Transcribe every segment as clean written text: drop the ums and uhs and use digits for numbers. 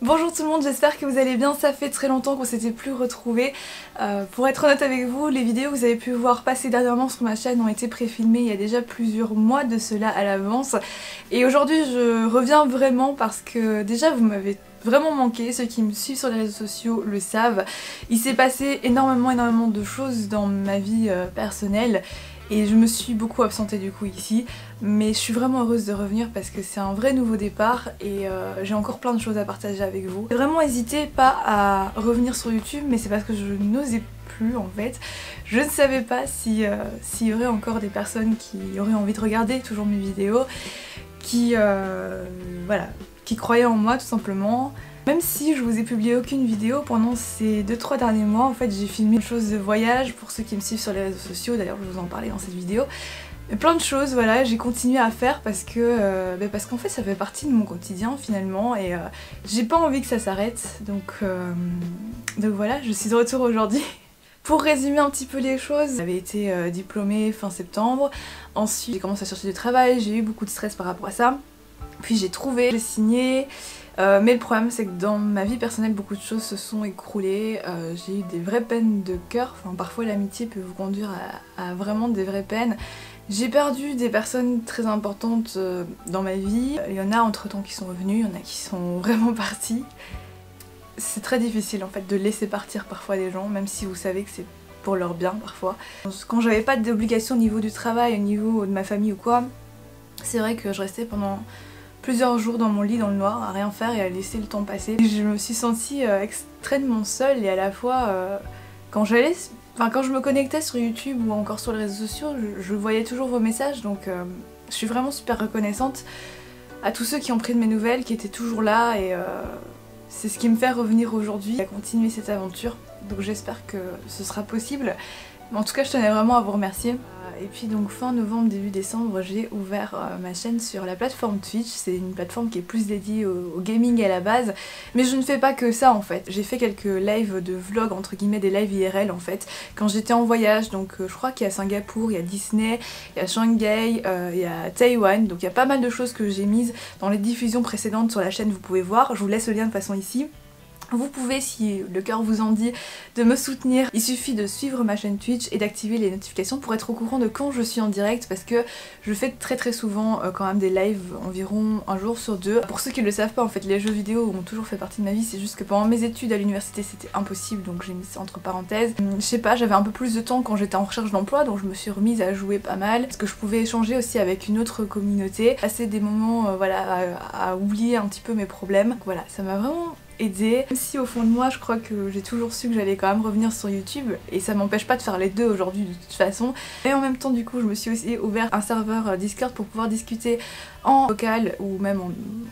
Bonjour tout le monde, j'espère que vous allez bien, ça fait très longtemps qu'on s'était plus retrouvés. Pour être honnête avec vous, les vidéos que vous avez pu voir passer dernièrement sur ma chaîne ont été préfilmées il y a déjà plusieurs mois de cela à l'avance. Et aujourd'hui je reviens vraiment parce que déjà vous m'avez vraiment manqué, ceux qui me suivent sur les réseaux sociaux le savent. Il s'est passé énormément de choses dans ma vie personnelle. Et je me suis beaucoup absentée du coup ici, mais je suis vraiment heureuse de revenir parce que c'est un vrai nouveau départ et j'ai encore plein de choses à partager avec vous. Vraiment n'hésitez pas à revenir sur YouTube, mais c'est parce que je n'osais plus en fait. Je ne savais pas s'il y aurait encore des personnes qui auraient envie de regarder toujours mes vidéos, qui croyaient en moi tout simplement. Même si je vous ai publié aucune vidéo pendant ces 2-3 derniers mois, en fait j'ai filmé une chose de voyage pour ceux qui me suivent sur les réseaux sociaux, d'ailleurs je vous en parlais dans cette vidéo. Et plein de choses, voilà, j'ai continué à faire parce qu'en fait ça fait partie de mon quotidien finalement et j'ai pas envie que ça s'arrête, donc voilà, je suis de retour aujourd'hui. Pour résumer un petit peu les choses, j'avais été diplômée fin septembre, ensuite j'ai commencé à chercher du travail, j'ai eu beaucoup de stress par rapport à ça, puis j'ai trouvé, j'ai signé. Mais le problème c'est que dans ma vie personnelle beaucoup de choses se sont écroulées, j'ai eu des vraies peines de cœur, enfin parfois l'amitié peut vous conduire à vraiment des vraies peines. J'ai perdu des personnes très importantes dans ma vie, il y en a entre temps qui sont revenus, il y en a qui sont vraiment partis. C'est très difficile en fait de laisser partir parfois des gens, même si vous savez que c'est pour leur bien parfois. Quand j'avais pas d'obligation au niveau du travail, au niveau de ma famille ou quoi, c'est vrai que je restais pendant plusieurs jours dans mon lit dans le noir à rien faire et à laisser le temps passer. Je me suis sentie extrêmement seule et à la fois quand je me connectais sur YouTube ou encore sur les réseaux sociaux, je voyais toujours vos messages, donc je suis vraiment super reconnaissante à tous ceux qui ont pris de mes nouvelles, qui étaient toujours là et c'est ce qui me fait revenir aujourd'hui à continuer cette aventure, donc j'espère que ce sera possible. Mais en tout cas je tenais vraiment à vous remercier. Et puis donc fin novembre, début décembre, j'ai ouvert ma chaîne sur la plateforme Twitch. C'est une plateforme qui est plus dédiée au gaming à la base. Mais je ne fais pas que ça en fait. J'ai fait quelques lives de vlog, entre guillemets des lives IRL en fait, quand j'étais en voyage. Donc je crois qu'il y a Singapour, il y a Disney, il y a Shanghai, il y a Taïwan. Donc il y a pas mal de choses que j'ai mises dans les diffusions précédentes sur la chaîne, vous pouvez voir. Je vous laisse le lien de toute façon ici. Vous pouvez, si le cœur vous en dit, de me soutenir. Il suffit de suivre ma chaîne Twitch et d'activer les notifications pour être au courant de quand je suis en direct, parce que je fais très souvent quand même des lives environ un jour sur deux. Pour ceux qui ne le savent pas, en fait les jeux vidéo ont toujours fait partie de ma vie, c'est juste que pendant mes études à l'université c'était impossible, donc j'ai mis ça entre parenthèses. Je sais pas, j'avais un peu plus de temps quand j'étais en recherche d'emploi, donc je me suis remise à jouer pas mal, parce que je pouvais échanger aussi avec une autre communauté, passer des moments à oublier un petit peu mes problèmes. Donc voilà, ça m'a vraiment aidé. Même si au fond de moi je crois que j'ai toujours su que j'allais quand même revenir sur YouTube et ça m'empêche pas de faire les deux aujourd'hui de toute façon. Et en même temps du coup je me suis aussi ouvert un serveur Discord pour pouvoir discuter en vocal ou même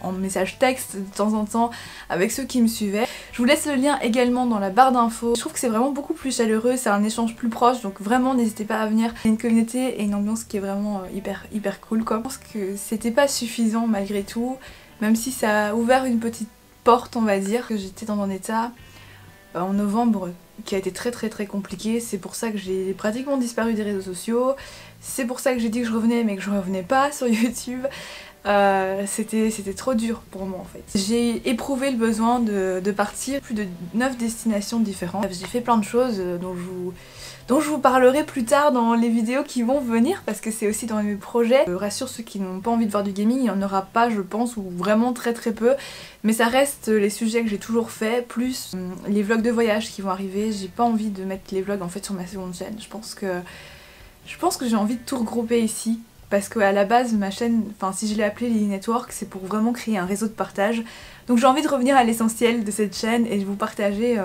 en message texte de temps en temps avec ceux qui me suivaient. Je vous laisse le lien également dans la barre d'infos. Je trouve que c'est vraiment beaucoup plus chaleureux, c'est un échange plus proche, donc vraiment n'hésitez pas à venir. Il y a une communauté et une ambiance qui est vraiment hyper cool quoi. Je pense que c'était pas suffisant malgré tout, même si ça a ouvert une petite porte on va dire, que j'étais dans un état en novembre qui a été très compliqué. C'est pour ça que j'ai pratiquement disparu des réseaux sociaux, c'est pour ça que j'ai dit que je revenais mais que je revenais pas sur YouTube. C'était trop dur pour moi en fait. J'ai éprouvé le besoin de partir, plus de 9 destinations différentes. J'ai fait plein de choses dont je vous parlerai plus tard dans les vidéos qui vont venir, parce que c'est aussi dans mes projets. Je rassure ceux qui n'ont pas envie de voir du gaming, il n'y en aura pas je pense, ou vraiment très peu, mais ça reste les sujets que j'ai toujours fait, plus les vlogs de voyage qui vont arriver. J'ai pas envie de mettre les vlogs en fait sur ma seconde chaîne, je pense que j'ai envie de tout regrouper ici. Parce qu'à la base, ma chaîne, enfin si je l'ai appelée Lily Network, c'est pour vraiment créer un réseau de partage. Donc j'ai envie de revenir à l'essentiel de cette chaîne et de vous partager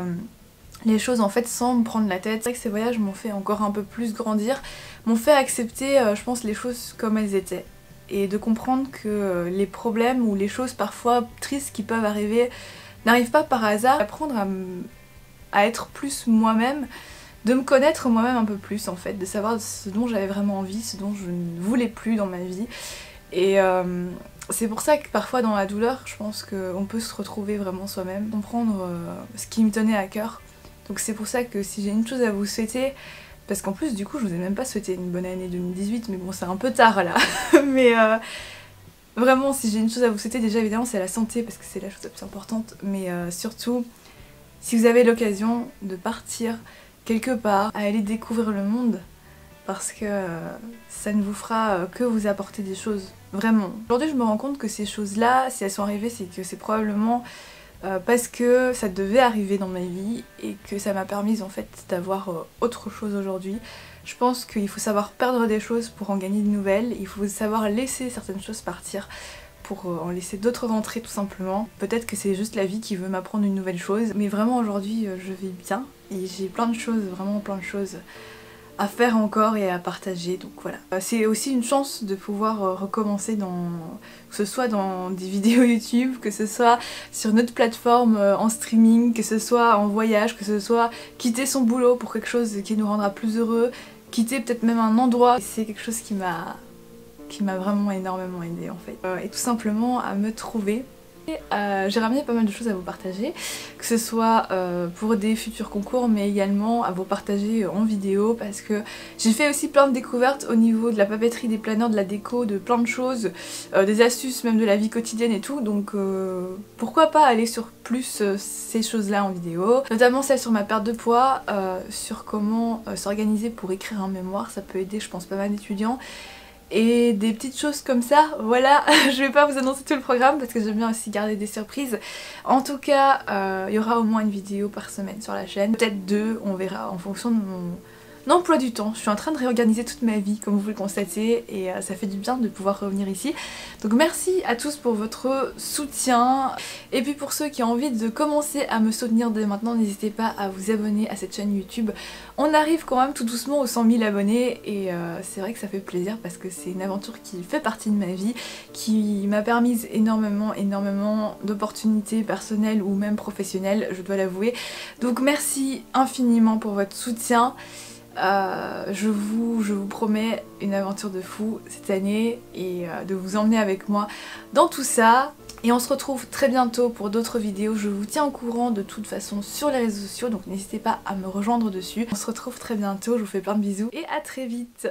les choses en fait sans me prendre la tête. C'est vrai que ces voyages m'ont fait encore un peu plus grandir, m'ont fait accepter je pense les choses comme elles étaient. Et de comprendre que les problèmes ou les choses parfois tristes qui peuvent arriver n'arrivent pas par hasard. Apprendre à être plus moi-même, de me connaître moi-même un peu plus en fait, de savoir ce dont j'avais vraiment envie, ce dont je ne voulais plus dans ma vie. Et c'est pour ça que parfois dans la douleur, je pense qu'on peut se retrouver vraiment soi-même, comprendre ce qui me tenait à cœur. Donc c'est pour ça que si j'ai une chose à vous souhaiter, parce qu'en plus du coup je vous ai même pas souhaité une bonne année 2018, mais bon c'est un peu tard là, mais Vraiment, si j'ai une chose à vous souhaiter, déjà évidemment c'est la santé parce que c'est la chose la plus importante, mais surtout si vous avez l'occasion de partir quelque part, à aller découvrir le monde, parce que ça ne vous fera que vous apporter des choses, vraiment. Aujourd'hui je me rends compte que ces choses-là, si elles sont arrivées, c'est que c'est probablement parce que ça devait arriver dans ma vie et que ça m'a permis en fait d'avoir autre chose aujourd'hui. Je pense qu'il faut savoir perdre des choses pour en gagner de nouvelles, il faut savoir laisser certaines choses partir pour en laisser d'autres rentrer tout simplement. Peut-être que c'est juste la vie qui veut m'apprendre une nouvelle chose, mais vraiment aujourd'hui je vais bien et j'ai plein de choses, vraiment plein de choses à faire encore et à partager, donc voilà. C'est aussi une chance de pouvoir recommencer que ce soit dans des vidéos YouTube, que ce soit sur notre plateforme en streaming, que ce soit en voyage, que ce soit quitter son boulot pour quelque chose qui nous rendra plus heureux, quitter peut-être même un endroit. C'est quelque chose qui m'a vraiment énormément aidée en fait. Et tout simplement à me trouver. J'ai ramené pas mal de choses à vous partager, que ce soit pour des futurs concours mais également à vous partager en vidéo parce que j'ai fait aussi plein de découvertes au niveau de la papeterie, des planeurs, de la déco, de plein de choses, des astuces même de la vie quotidienne et tout, donc pourquoi pas aller sur plus ces choses là en vidéo, notamment celle sur ma perte de poids, sur comment s'organiser pour écrire un mémoire, ça peut aider je pense pas mal d'étudiants. Et des petites choses comme ça, voilà, je vais pas vous annoncer tout le programme parce que j'aime bien aussi garder des surprises. En tout cas, il y aura au moins une vidéo par semaine sur la chaîne, peut-être deux, on verra en fonction de mon emploi du temps. Je suis en train de réorganiser toute ma vie comme vous le constatez et ça fait du bien de pouvoir revenir ici. Donc merci à tous pour votre soutien et puis pour ceux qui ont envie de commencer à me soutenir dès maintenant, n'hésitez pas à vous abonner à cette chaîne YouTube. On arrive quand même tout doucement aux 100 000 abonnés et c'est vrai que ça fait plaisir parce que c'est une aventure qui fait partie de ma vie, qui m'a permis énormément d'opportunités personnelles ou même professionnelles, je dois l'avouer. Donc merci infiniment pour votre soutien. Je vous promets une aventure de fou cette année et de vous emmener avec moi dans tout ça. Et on se retrouve très bientôt pour d'autres vidéos, je vous tiens au courant de toute façon sur les réseaux sociaux, donc n'hésitez pas à me rejoindre dessus. On se retrouve très bientôt, je vous fais plein de bisous et à très vite.